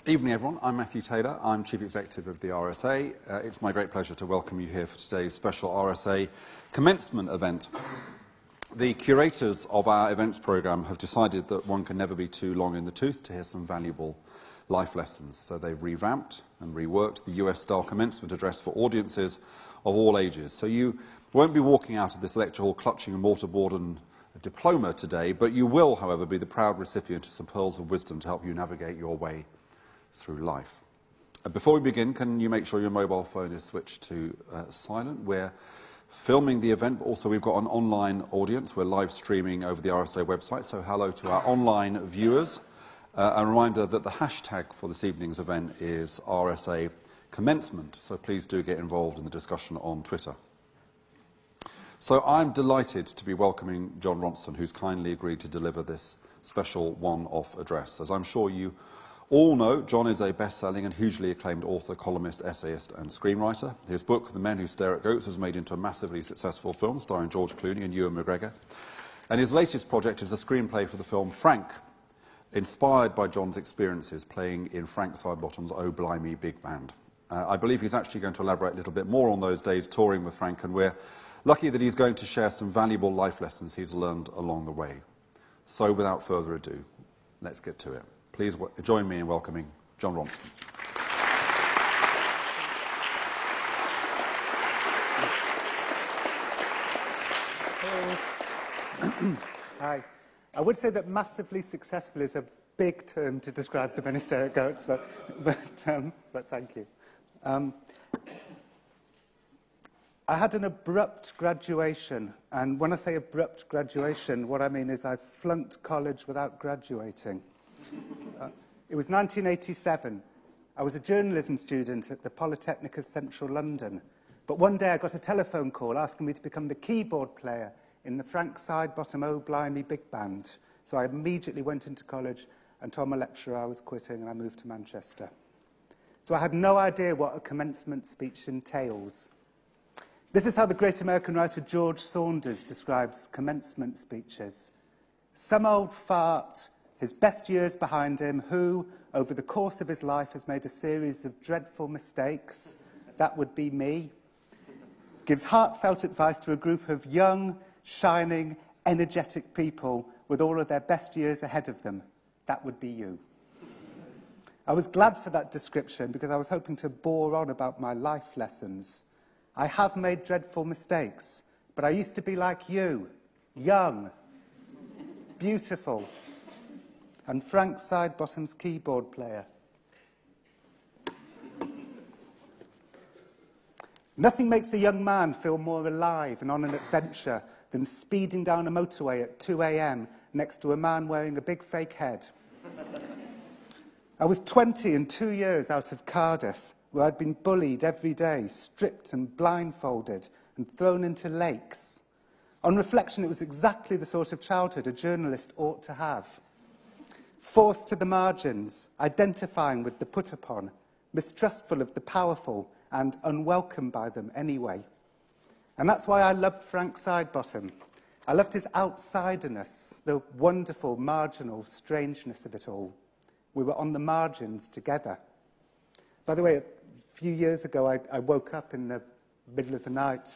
Evening, everyone. I'm Matthew Taylor. I'm Chief Executive of the RSA. It's my great pleasure to welcome you here for today's special RSA Commencement event. The curators of our events programme have decided that one can never be too long in the tooth to hear some valuable life lessons. So they've revamped and reworked the US-style commencement address for audiences of all ages. So you won't be walking out of this lecture hall clutching a mortarboard and a diploma today, but you will, however, be the proud recipient of some pearls of wisdom to help you navigate your way through life. Before we begin, can you make sure your mobile phone is switched to silent? We're filming the event, but also we've got an online audience. We're live streaming over the RSA website, so hello to our online viewers. A reminder that the hashtag for this evening's event is RSA Commencement, so please do get involved in the discussion on Twitter. So I'm delighted to be welcoming John Ronson, who's kindly agreed to deliver this special one-off address. As I'm sure you all know, John is a best-selling and hugely acclaimed author, columnist, essayist and screenwriter. His book, The Men Who Stare at Goats, was made into a massively successful film starring George Clooney and Ewan McGregor. And his latest project is a screenplay for the film Frank, inspired by John's experiences playing in Frank Sidebottom's Oh Blimey Big Band. I believe he's actually going to elaborate a little bit more on those days touring with Frank, and we're lucky that he's going to share some valuable life lessons he's learned along the way. So without further ado, let's get to it. Please join me in welcoming John Ronson. Hi. I would say that massively successful is a big term to describe the Men Who Stare at Goats, but thank you. I had an abrupt graduation, and when I say abrupt graduation, what I mean is I flunked college without graduating. It was 1987. I was a journalism student at the Polytechnic of Central London, but one day I got a telephone call asking me to become the keyboard player in the Frank Sidebottom Oh Blimey Big Band. So I immediately went into college and told my lecturer I was quitting, and I moved to Manchester. So I had no idea what a commencement speech entails. This is how the great American writer George Saunders describes commencement speeches. Some old fart, his best years behind him, who, over the course of his life, has made a series of dreadful mistakes, that would be me, gives heartfelt advice to a group of young, shining, energetic people with all of their best years ahead of them, that would be you. I was glad for that description because I was hoping to bore on about my life lessons. I have made dreadful mistakes, but I used to be like you, young, beautiful, and Frank Sidebottom's keyboard player. Nothing makes a young man feel more alive and on an adventure than speeding down a motorway at 2 a.m. next to a man wearing a big fake head. I was 20 and 2 years out of Cardiff, where I'd been bullied every day, stripped and blindfolded, and thrown into lakes. On reflection, it was exactly the sort of childhood a journalist ought to have. Forced to the margins, identifying with the put-upon, mistrustful of the powerful, and unwelcome by them anyway. And that's why I loved Frank Sidebottom. I loved his outsiderness, the wonderful, marginal strangeness of it all. We were on the margins together. By the way, a few years ago, I woke up in the middle of the night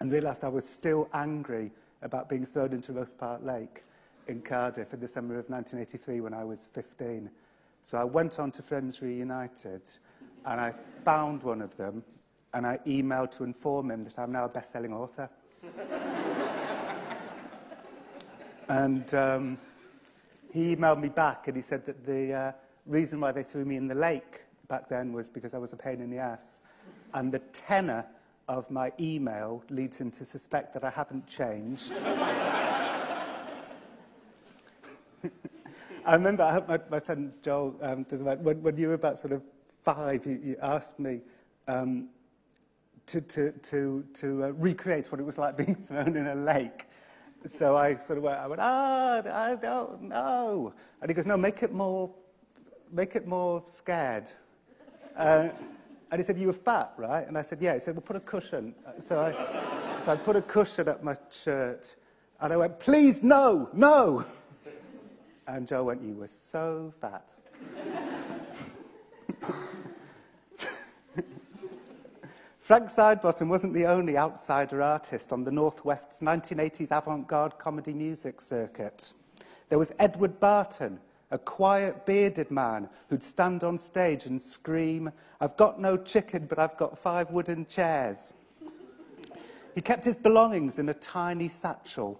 and realised I was still angry about being thrown into Roath Park Lake in Cardiff in the summer of 1983 when I was 15. So I went on to Friends Reunited and I found one of them and I emailed to inform him that I'm now a best-selling author. And he emailed me back and he said that the reason why they threw me in the lake back then was because I was a pain in the ass. And the tenor of my email leads him to suspect that I haven't changed. I remember, I hope my son Joel doesn't mind, when you were about sort of 5, you asked me to recreate what it was like being thrown in a lake. So I sort of went, I don't know. And he goes, no, make it more scared. And he said, you were fat, right? And I said, yeah. He said, well, put a cushion. So I put a cushion up my shirt. And I went, please, no, no. And Joe went, you were so fat. Frank Sidebottom wasn't the only outsider artist on the Northwest's 1980s avant-garde comedy music circuit. There was Edward Barton, a quiet, bearded man who'd stand on stage and scream, "I've got no chicken, but I've got 5 wooden chairs." He kept his belongings in a tiny satchel.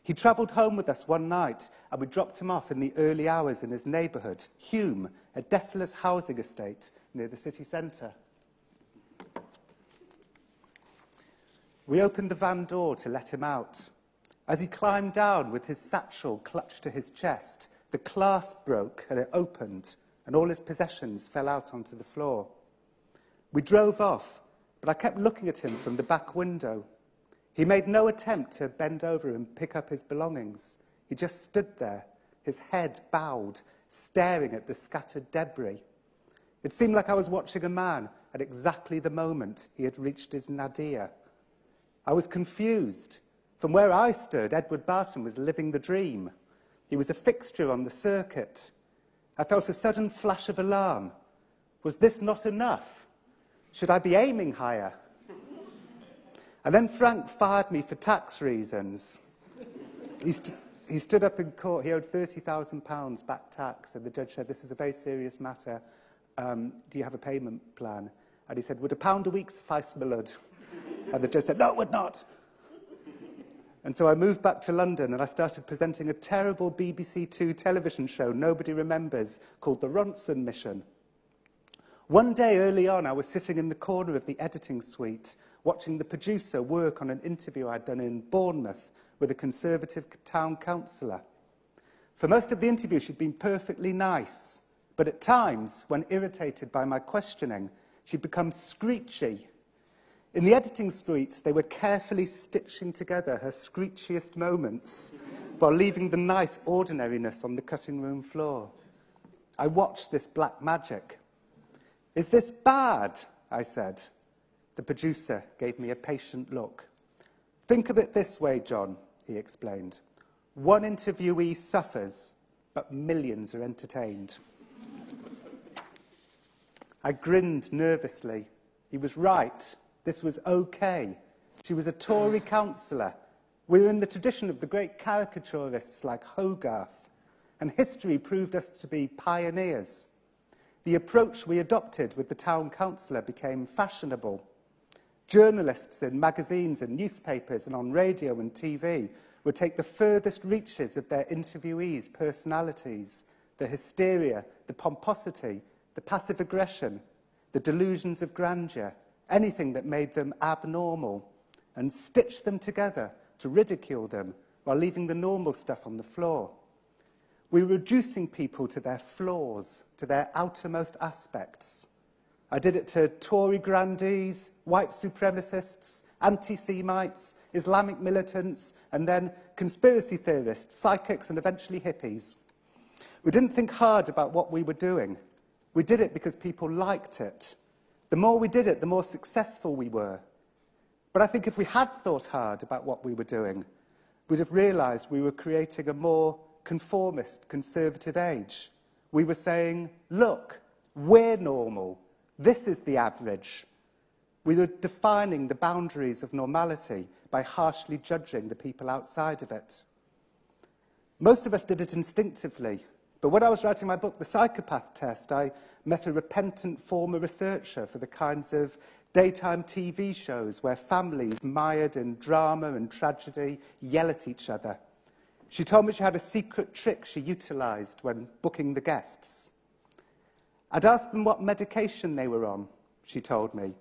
He travelled home with us one night, and we dropped him off in the early hours in his neighbourhood, Hume, a desolate housing estate near the city centre. We opened the van door to let him out. As he climbed down with his satchel clutched to his chest, the clasp broke and it opened, and all his possessions fell out onto the floor. We drove off, but I kept looking at him from the back window. He made no attempt to bend over and pick up his belongings. He just stood there, his head bowed, staring at the scattered debris. It seemed like I was watching a man at exactly the moment he had reached his nadir. I was confused. From where I stood, Edward Barton was living the dream. He was a fixture on the circuit. I felt a sudden flash of alarm. Was this not enough? Should I be aiming higher? And then Frank fired me for tax reasons. He stood up in court. He owed £30,000 back tax, and the judge said, "This is a very serious matter. Do you have a payment plan?" And he said, "Would £1 a week suffice, my lord?" And the judge said, "No, it would not." And so I moved back to London and I started presenting a terrible BBC Two television show nobody remembers called The Ronson Mission. One day early on, I was sitting in the corner of the editing suite watching the producer work on an interview I'd done in Bournemouth with a Conservative town councillor. For most of the interview, she'd been perfectly nice, but at times, when irritated by my questioning, she'd become screechy. In the editing suite, they were carefully stitching together her screechiest moments while leaving the nice ordinariness on the cutting room floor. I watched this black magic. "Is this bad?" I said. The producer gave me a patient look. "Think of it this way, John," he explained. "One interviewee suffers, but millions are entertained." I grinned nervously. He was right. This was okay. She was a Tory councillor. We were in the tradition of the great caricaturists like Hogarth, and history proved us to be pioneers. The approach we adopted with the town councillor became fashionable. Journalists in magazines and newspapers and on radio and TV would take the furthest reaches of their interviewees' personalities, the hysteria, the pomposity, the passive aggression, the delusions of grandeur, anything that made them abnormal, and stitch them together to ridicule them while leaving the normal stuff on the floor. We were reducing people to their flaws, to their outermost aspects. I did it to Tory grandees, white supremacists, anti-Semites, Islamic militants, and then conspiracy theorists, psychics, and eventually hippies. We didn't think hard about what we were doing. We did it because people liked it. The more we did it, the more successful we were. But I think if we had thought hard about what we were doing, we'd have realised we were creating a more conformist, conservative age. We were saying, look, we're normal. This is the average. We were defining the boundaries of normality by harshly judging the people outside of it. Most of us did it instinctively. But when I was writing my book, The Psychopath Test, I met a repentant former researcher for the kinds of daytime TV shows where families mired in drama and tragedy yell at each other. She told me she had a secret trick she utilised when booking the guests. I'd ask them what medication they were on, she told me.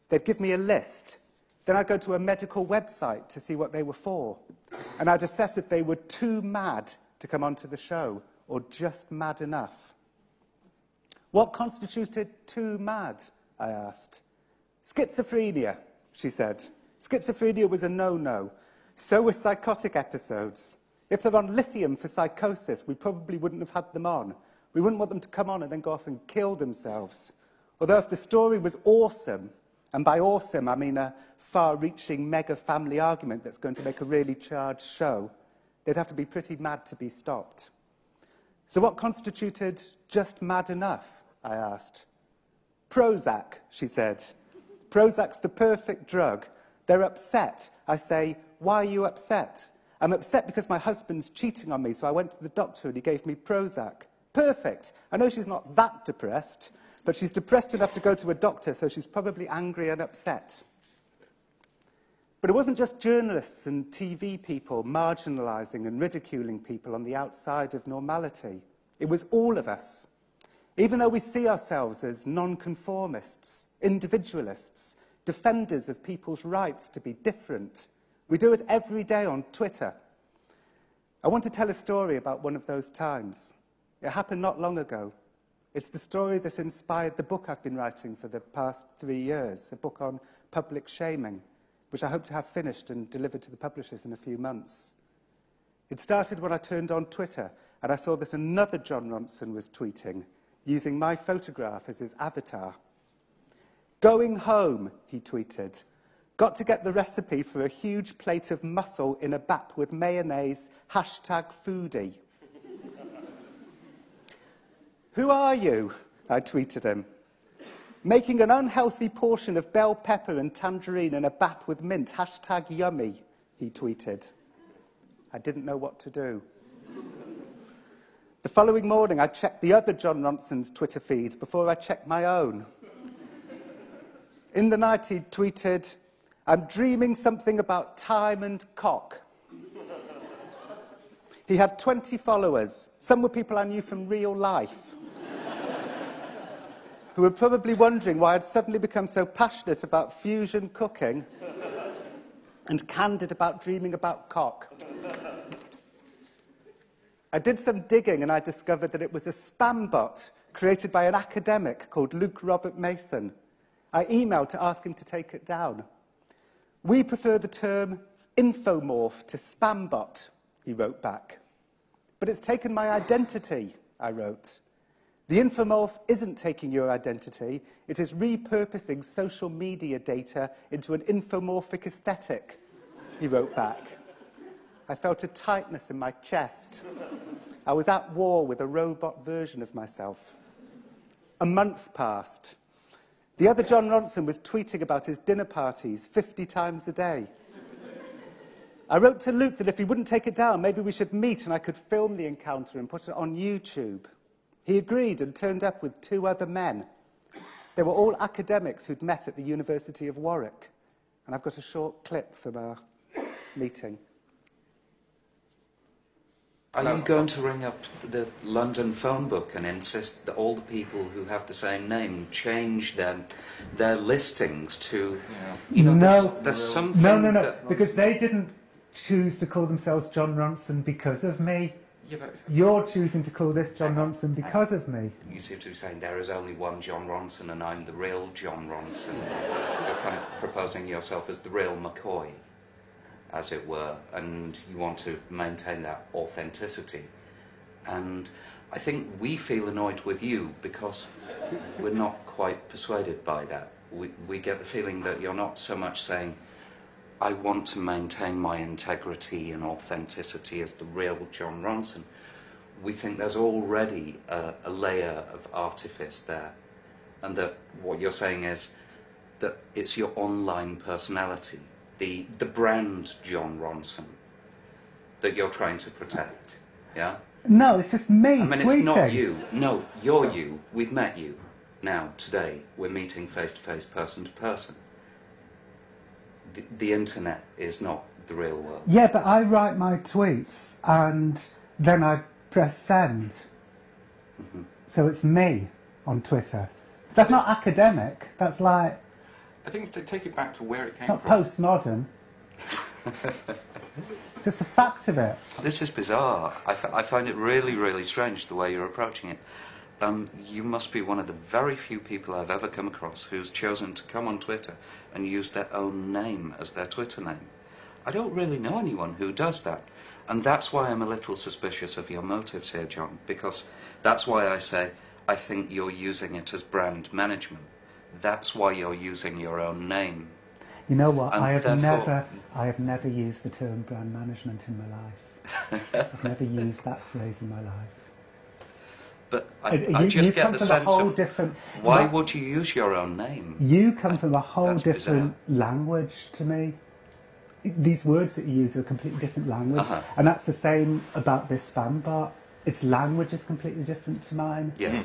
They'd give me a list. Then I'd go to a medical website to see what they were for. And I'd assess if they were too mad to come onto the show or just mad enough. What constituted too mad? I asked. Schizophrenia, she said. Schizophrenia was a no-no. So were psychotic episodes. If they're on lithium for psychosis, we probably wouldn't have had them on. We wouldn't want them to come on and then go off and kill themselves. Although if the story was awesome, and by awesome I mean a far-reaching mega-family argument that's going to make a really charged show, they'd have to be pretty mad to be stopped. So what constituted just mad enough? I asked. Prozac, she said. Prozac's the perfect drug. They're upset. I say, why are you upset? I'm upset because my husband's cheating on me, so I went to the doctor and he gave me Prozac. Perfect. I know she's not that depressed, but she's depressed enough to go to a doctor, so she's probably angry and upset. But it wasn't just journalists and TV people marginalising and ridiculing people on the outside of normality. It was all of us. Even though we see ourselves as nonconformists, individualists, defenders of people's rights to be different, we do it every day on Twitter. I want to tell a story about one of those times. It happened not long ago. It's the story that inspired the book I've been writing for the past 3 years, a book on public shaming, which I hope to have finished and delivered to the publishers in a few months. It started when I turned on Twitter and I saw that another Jon Ronson was tweeting, using my photograph as his avatar. Going home, he tweeted. Got to get the recipe for a huge plate of mussel in a bap with mayonnaise, #foodie. Who are you? I tweeted him. Making an unhealthy portion of bell pepper and tangerine in a bap with mint, #yummy, he tweeted. I didn't know what to do. The following morning, I checked the other Jon Ronson's Twitter feeds before I checked my own. In the night, he tweeted, I'm dreaming something about time and cock. He had 20 followers. Some were people I knew from real life, who were probably wondering why I'd suddenly become so passionate about fusion cooking and candid about dreaming about cock. I did some digging and I discovered that it was a spam bot created by an academic called Luke Robert Mason. I emailed to ask him to take it down. We prefer the term infomorph to spam bot, he wrote back. But it's taken my identity, I wrote. The infomorph isn't taking your identity, it is repurposing social media data into an infomorphic aesthetic, he wrote back. I felt a tightness in my chest. I was at war with a robot version of myself. A month passed. The other Jon Ronson was tweeting about his dinner parties 50 times a day. I wrote to Luke that if he wouldn't take it down, maybe we should meet and I could film the encounter and put it on YouTube. He agreed and turned up with 2 other men. They were all academics who'd met at the University of Warwick. And I've got a short clip from our meeting. Are you going to ring up the London phone book and insist that all the people who have the same name change their listings to, you know, No, there's something no, because they didn't choose to call themselves Jon Ronson because of me. Yeah, but You're choosing to call this Jon Ronson because of me. you seem to be saying there is only one Jon Ronson and I'm the real Jon Ronson. You're kind of proposing yourself as the real McCoy, as it were, and you want to maintain that authenticity. And I think we feel annoyed with you because we're not quite persuaded by that. We get the feeling that you're not so much saying, I want to maintain my integrity and authenticity as the real Jon Ronson. We think there's already a layer of artifice there, and that what you're saying is that it's your online personality, the brand Jon Ronson, that you're trying to protect, yeah? No, it's just me I mean, tweeting. it's not you. No, you're you. We've met you. Now, today, we're meeting face-to-face, person-to-person. The internet is not the real world. Yeah, but I write my tweets and then I press send. Mm-hmm. So it's me on Twitter. That's not academic. That's like... I think to take it back to where it came It's not from. postmodern. It's just a fact of it. This is bizarre. I find it really, really strange the way you're approaching it. You must be one of the very few people I've ever come across who's chosen to come on Twitter and use their own name as their Twitter name. I don't really know anyone who does that. And that's why I'm a little suspicious of your motives here, John, because that's why I say I think you're using it as brand management. That's why you're using your own name. You know what? And I have therefore- never used the term brand management in my life. I've never used that phrase in my life. But I just get the sense of why would you use your own name? You come from a whole That's different language to me. These words that you use are a completely different language. And that's the same about this fan bar. Its language is completely different to mine. Yeah,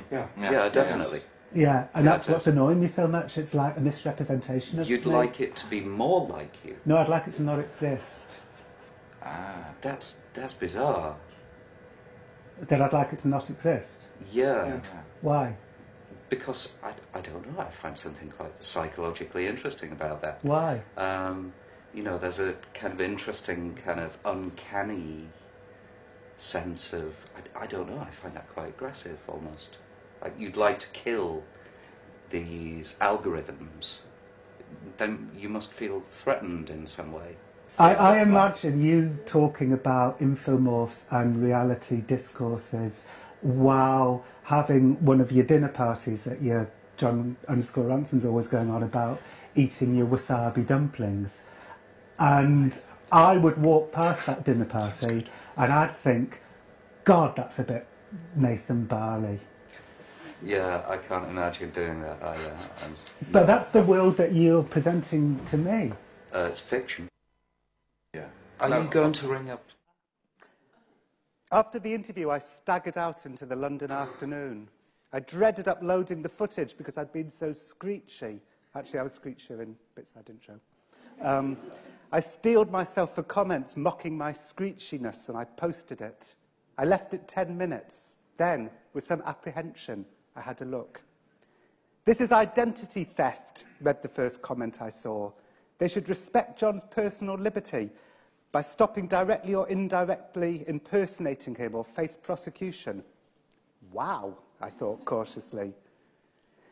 definitely. Yeah, and that's what's annoying me so much. It's like a misrepresentation of You'd me. like it to be more like you. No, I'd like it to not exist. That's bizarre. Then I'd like it to not exist. Yeah. Why? Because, I don't know, I find something quite psychologically interesting about that. Why? You know, there's a kind of interesting, kind of uncanny sense of, I don't know, I find that quite aggressive almost. Like you'd like to kill these algorithms, then you must feel threatened in some way. I imagine you talking about infomorphs and reality discourses while having one of your dinner parties that your John_Ronson's always going on about, eating your wasabi dumplings. And I would walk past that dinner party and I'd think, God, that's a bit Nathan Barley. Yeah, I can't imagine doing that either. But that's the world that you're presenting to me. It's fiction. Yeah. Are you going to ring up? After the interview, I staggered out into the London afternoon. I dreaded uploading the footage because I'd been so screechy. Actually, I was screechier in bits I didn't show. I steeled myself for comments mocking my screechiness, and I posted it. I left it 10 minutes. Then, with some apprehension, I had a look. "This is identity theft," read the first comment I saw. "They should respect John's personal liberty by stopping directly or indirectly impersonating him or face prosecution." Wow, I thought cautiously.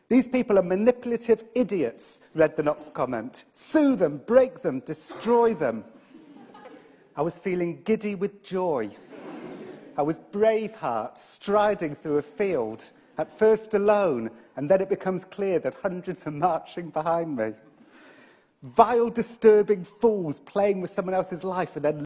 "These people are manipulative idiots," read the next comment. "Sue them, break them, destroy them." I was feeling giddy with joy. I was Braveheart striding through a field, at first alone, and then it becomes clear that hundreds are marching behind me. Vile, disturbing fools playing with someone else's life and then